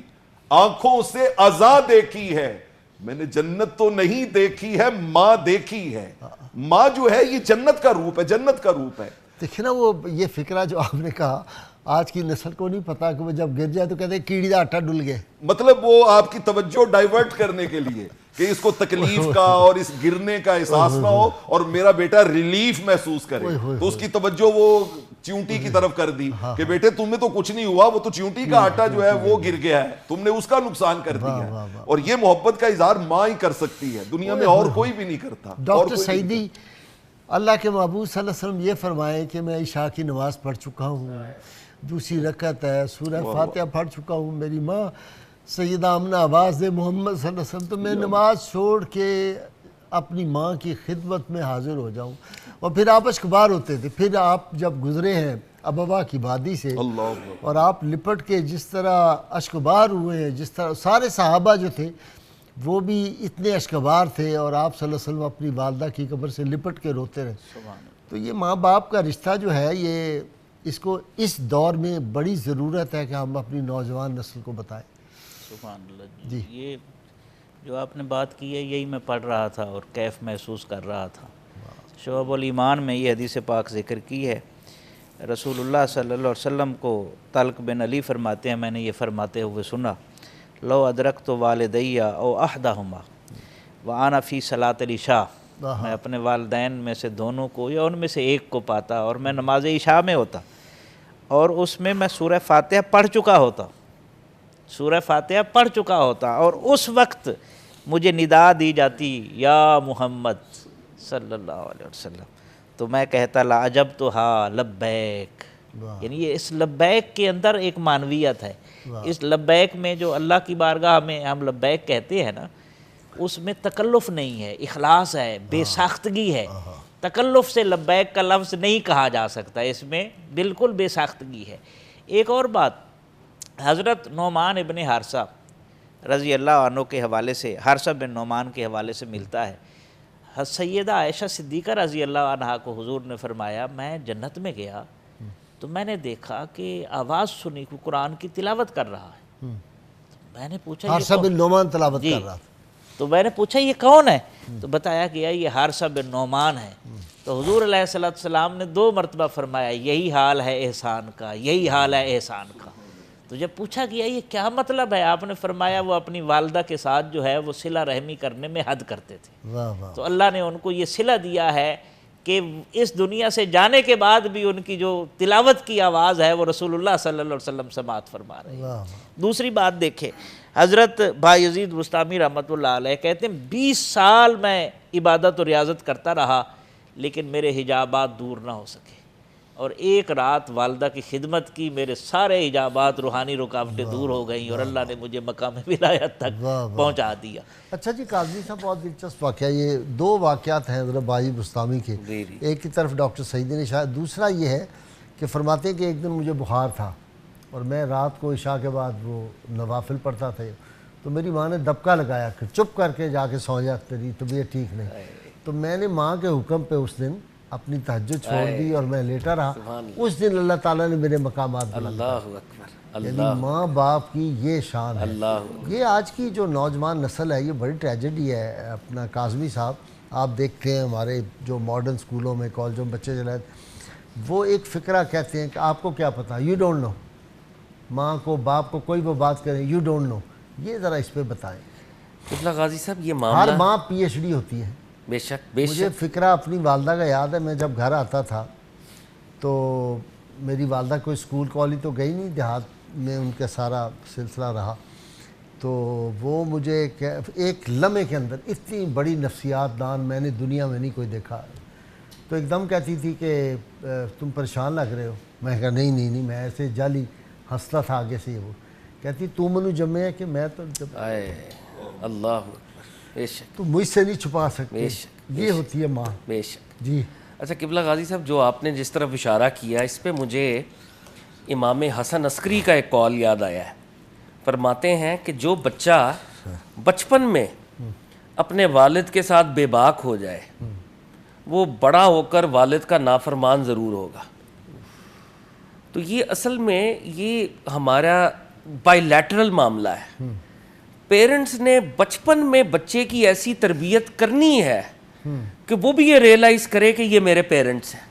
آنکھوں سے عزا دیکھی ہے, میں نے جنت تو نہیں دیکھی ہے ماں دیکھی ہے. ماں جو ہے یہ جنت کا روپ ہے, جنت کا روپ ہے. دیکھیں نا وہ یہ فکرہ جو آپ نے کہا آج کی نسل کو نہیں پتا کہ وہ جب گر جائے تو کہتے ہیں کیڑی دا آٹا ڈل گئے. مطلب وہ آپ کی توجہ ڈائیورٹ کرنے کے لیے کہ اس کو تکلیف کا اور اس گرنے کا احساس نہ ہو اور میرا بیٹا ریلیف محسوس کرے, تو اس کی توجہ وہ چیونٹی کی طرف کر دی کہ بیٹے تمہیں تو کچھ نہیں ہوا, وہ تو چیونٹی کا آٹا جو ہے وہ گر گیا ہے, تم نے اس کا نقصان کر دیا ہے. اور یہ محبت کا اظہار ماں ہی کر سکتی ہے, دنیا میں اور کوئی بھی نہیں کرتا. ڈاکٹر سعیدی, اللہ کے محبوب صلی اللہ علیہ وسلم یہ فرمائے کہ میں عشاء کی نماز پڑھ چکا ہوں, دوسری رکعت ہے, سورہ فاتحہ پڑھ چکا ہوں, میری ماں سیدہ آمنہ آواز دے محمد صلی اللہ علیہ وسلم, تو میں نماز چھوڑ کے اپنی ماں کی خدمت میں حاضر ہو جاؤں. اور پھر آپ اشکبار ہوتے تھے, پھر آپ جب گزرے ہیں ابوا کی وادی سے اور آپ لپٹ کے جس طرح اشکبار ہوئے ہیں, جس طرح سارے صحابہ جو تھے وہ بھی اتنے اشکبار تھے اور آپ صلی اللہ علیہ وسلم اپنی والدہ کی قبر سے لپٹ کے روتے رہے. تو یہ ماں باپ کا رشتہ جو ہے یہ اس کو اس دور میں بڑی ضرورت ہے کہ ہم اپنی نوجوان نسل کو بتائیں. سبحان اللہ جی. یہ جو آپ نے بات کی ہے یہی میں پڑھ رہا تھا اور کیف محسوس کر رہا تھا. شعب الایمان میں یہ حدیث پاک ذکر کی ہے, رسول اللہ صلی اللہ علیہ وسلم کو طلق بن علی فرماتے ہیں, میں نے یہ فرماتے ہوئے سنا, لو ادرکت والدیہ او احدہما وانا فی صلاۃ العشاء, میں اپنے والدین میں سے دونوں کو یا ان میں سے ایک کو پاتا اور میں نماز عشاء میں ہوتا اور اس میں سورہ فاتحہ پڑھ چکا ہوتا, سورہ فاتحہ پڑھ چکا ہوتا اور اس وقت مجھے ندا دی جاتی یا محمد صلی اللہ علیہ وسلم, تو میں کہتا لا عجبتھا لبیک. یعنی یہ اس لبیک کے اندر ایک معنویت ہے. اس لبیک میں جو اللہ کی بارگاہ میں ہم لبیک کہتے ہیں نا, اس میں تکلف نہیں ہے, اخلاص ہے, بے ساختگی ہے. تکلف سے لبیک کا لفظ نہیں کہا جا سکتا، اس میں بالکل بے ساختگی ہے۔ ایک اور بات، حضرت نعمان ابن حارثہ رضی اللہ عنہ کے حوالے سے، حارثہ بن نعمان کے حوالے سے ملتا ہے، سیدہ عائشہ صدیقہ رضی اللہ عنہا کو حضور نے فرمایا میں جنت میں گیا تو میں نے دیکھا کہ آواز سنی کہ قرآن کی تلاوت کر رہا ہے۔ میں نے پوچھا حارثہ بن نعمان تلاوت کر رہا تھا، تو میں نے پوچھا یہ کون ہے؟ تو بتایا گیا یہ حارثہ بن نعمان ہے۔ تو حضور علیہ السلام نے 2 مرتبہ فرمایا یہی حال ہے احسان کا، یہی حال ہے احسان کا۔ تو جب پوچھا گیا یہ کیا مطلب ہے، آپ نے فرمایا وہ اپنی والدہ کے ساتھ جو ہے وہ صلہ رحمی کرنے میں حد کرتے تھے، واہ واہ، تو اللہ نے ان کو یہ صلہ دیا ہے کہ اس دنیا سے جانے کے بعد بھی ان کی جو تلاوت کی آواز ہے وہ رسول اللہ صلی اللہ علیہ وسلم سماعت فرما رہے ہیں۔ واہ واہ، دوسری بات دیکھیں، حضرت بایزید بستامی رحمۃ اللہ علیہ کہتے ہیں 20 سال میں عبادت و ریاضت کرتا رہا لیکن میرے حجابات دور نہ ہو سکے، اور ایک رات والدہ کی خدمت کی، میرے سارے حجابات روحانی رکاوٹیں دور ہو گئیں اور اللہ نے مجھے مقام ولایت تک پہنچا دیا۔ اچھا جی کاظمی صاحب، بہت دلچسپ واقعہ، یہ 2 واقعات ہیں حضرت بائی بستامی کے، ایک کی طرف ڈاکٹر سعیدی نے شاید، دوسرا یہ ہے کہ فرماتے ہیں کہ ایک دن مجھے بخار تھا اور میں رات کو عشاء کے بعد وہ نوافل پڑھتا تھا، تو میری ماں نے دبکا لگایا کہ چپ کر کے جا کے سو جا، تیری طبیعت ٹھیک نہیں۔ تو میں نے ماں کے حکم پہ اس دن اپنی تہجد چھوڑ دی اور میں لیٹا رہا، اس دن اللہ تعالیٰ نے میرے مقامات بلند اللہ اکبر، یعنی ماں باپ کی یہ شان ہے۔ یہ آج کی جو نوجوان نسل ہے یہ بڑی ٹریجڈی ہے اپنا کاظمی صاحب، آپ دیکھتے ہیں ہمارے جو ماڈرن سکولوں میں کالجوں میں بچے چلے وہ ایک فکرہ کہتے ہیں کہ آپ کو کیا پتہ، یو ڈونٹ نو، ماں کو باپ کو کوئی وہ بات کریں یو ڈونٹ نو، یہ ذرا اس پہ بتائیں۔ قبلہ غازی صاحب یہ ہر معاملہ ماں پی ایچ ڈی ہوتی ہے۔ بے شک بے مجھے شک، فکرہ اپنی والدہ کا یاد ہے، میں جب گھر آتا تھا تو میری والدہ کوئی اسکول کالج تو گئی نہیں، دیہات میں ان کا سارا سلسلہ رہا، تو وہ مجھے ایک لمحے کے اندر اتنی بڑی نفسیات دان میں نے دنیا میں نہیں کوئی دیکھا، تو ایک دم کہتی تھی کہ تم پریشان لگ رہے ہو، میں کہا نہیں نہیں نہیں، میں ایسے جالی ہنستا تھا آگے سے، وہ کہتی تو منو جمے ہے کہ میں تو اللہ اکبر، بے شک تو مجھ سے نہیں چھپا سکتے، یہ ہوتی ہے ماں۔ بے شک۔ جی اچھا قبلہ غازی صاحب، جو آپ نے جس طرف اشارہ کیا اس پہ مجھے امام حسن عسکری کا ایک قول یاد آیا ہے۔ فرماتے ہیں کہ جو بچہ بچپن میں اپنے والد کے ساتھ بے باک ہو جائے وہ بڑا ہو کر والد کا نافرمان ضرور ہوگا۔ تو یہ اصل میں یہ ہمارا بائی لیٹرل معاملہ ہے، پیرنٹس نے بچپن میں بچے کی ایسی تربیت کرنی ہے کہ وہ بھی یہ ریئلائز کرے کہ یہ میرے پیرنٹس ہیں۔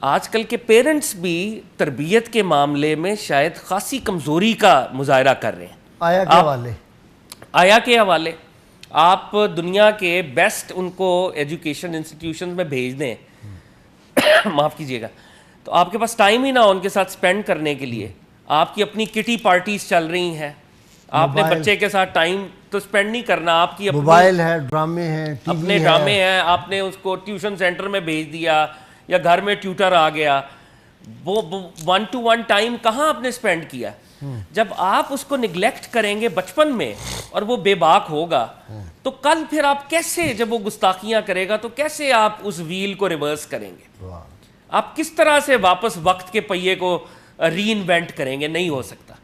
آج کل کے پیرنٹس بھی تربیت کے معاملے میں شاید خاصی کمزوری کا مظاہرہ کر رہے ہیں۔ آیا کے حوالے، آیا کے حوالے آپ دنیا کے بیسٹ ان کو ایجوکیشن انسٹیٹیوشن میں بھیج دیں، معاف کیجیے گا، تو آپ کے پاس ٹائم ہی نہ ہو ان کے ساتھ سپینڈ کرنے کے لیے۔ آپ کی اپنی کٹی پارٹیز چل رہی ہیں، آپ نے بچے کے ساتھ ٹائم تو سپینڈ نہیں کرنا، آپ کی موبائل ہے، ڈرامے ہیں، اپنے ڈرامے ہیں، آپ نے اس کو ٹیوشن سینٹر میں بھیج دیا یا گھر میں ٹیوٹر آ گیا، وہ 1 to 1 ٹائم کہاں آپ نے سپینڈ کیا؟ جب آپ اس کو نگلیکٹ کریں گے بچپن میں اور وہ بے باک ہوگا تو کل پھر آپ کیسے، جب وہ گستاخیاں کرے گا تو کیسے آپ اس ویل کو ریورس کریں گے؟ آپ کس طرح سے واپس وقت کے پہیے کو ری انوینٹ کریں گے؟ نہیں ہو سکتا۔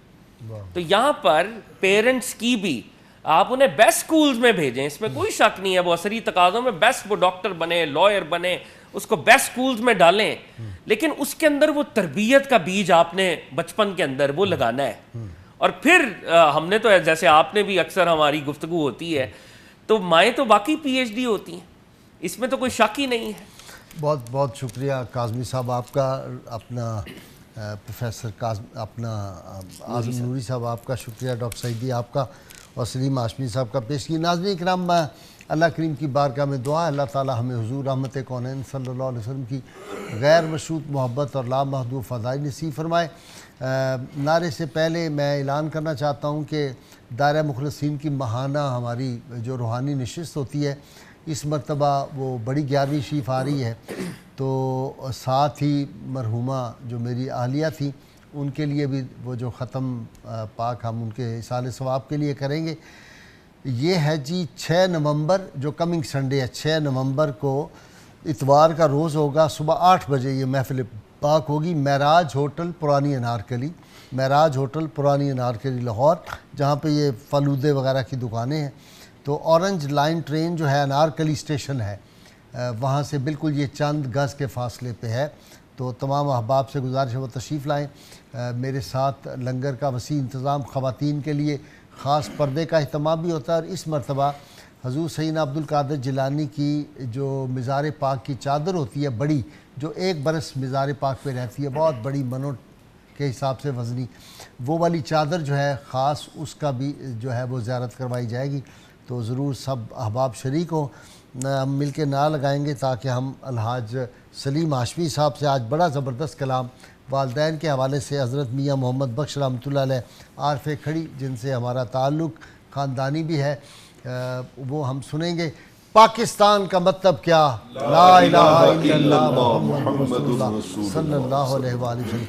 تو یہاں پر پیرنٹس کی بھی آپ انہیں بیسٹ سکولز میں بھیجیں، اس میں کوئی شک نہیں ہے، وہ عصری تقاضوں میں بیسٹ، وہ ڈاکٹر بنے، لائر بنے، اس کو بیسٹ سکولز میں ڈالیں، لیکن اس کے اندر وہ تربیت کا بیج آپ نے بچپن کے اندر وہ لگانا ہے۔ اور پھر ہم نے تو جیسے آپ نے بھی اکثر ہماری گفتگو ہوتی ہے تو مائیں تو باقی پی ایچ ڈی ہوتی ہیں، اس میں تو کوئی شک ہی نہیں ہے۔ بہت بہت شکریہ کاظمی صاحب آپ کا، اپنا پروفیسر اپنا اعظم نوری صاحب آپ کا شکریہ، ڈاکٹر سعیدی آپ کا، اور سلیم ہاشمی صاحب کا پیش کی۔ ناظرین کرام، اللہ کریم کی بارگاہ میں دعا ہے اللہ تعالی ہمیں حضور رحمت کونین صلی اللہ علیہ وسلم کی غیر مشروط محبت اور لامحدود فضائل نصیب فرمائے۔ نعرے سے پہلے میں اعلان کرنا چاہتا ہوں کہ دائرہ مخلصین کی ماہانہ ہماری جو روحانی نشست ہوتی ہے، اس مرتبہ وہ بڑی 11ویں شریف آ رہی ہے، تو ساتھ ہی مرحومہ جو میری اہلیہ تھی ان کے لیے بھی وہ جو ختم پاک ہم ان کے اصال ثواب کے لیے کریں گے۔ یہ ہے جی 6 نومبر جو کمنگ سنڈے ہے، 6 نومبر کو اتوار کا روز ہوگا، صبح 8 بجے یہ محفل پاک ہوگی، معراج ہوٹل پرانی انارکلی، معراج ہوٹل پرانی انارکلی لاہور، جہاں پہ یہ فلودے وغیرہ کی دکانیں ہیں۔ تو اورنج لائن ٹرین جو ہے انارکلی اسٹیشن ہے، وہاں سے بالکل یہ چند گز کے فاصلے پہ ہے۔ تو تمام احباب سے گزارش ہے وہ تشریف لائیں۔ میرے ساتھ لنگر کا وسیع انتظام، خواتین کے لیے خاص پردے کا اہتمام بھی ہوتا ہے، اور اس مرتبہ حضور سیدنا عبد القادر جیلانی کی جو مزار پاک کی چادر ہوتی ہے بڑی، جو 1 برس مزار پاک پہ رہتی ہے، بہت بڑی منو کے حساب سے وزنی، وہ والی چادر جو ہے خاص، اس کا بھی جو ہے وہ زیارت کروائی جائے گی۔ تو ضرور سب احباب شریک ہوں، ہم مل کے نعرہ لگائیں گے تاکہ ہم الحاج سلیم ہاشمی صاحب سے آج بڑا زبردست کلام والدین کے حوالے سے، حضرت میاں محمد بخش رحمۃ اللہ علیہ عارف کھڑی، جن سے ہمارا تعلق خاندانی بھی ہے، وہ ہم سنیں گے۔ پاکستان کا مطلب کیا؟ لا الہ الا اللہ محمد رسول اللہ صلی اللہ علیہ وآلہ وسلم۔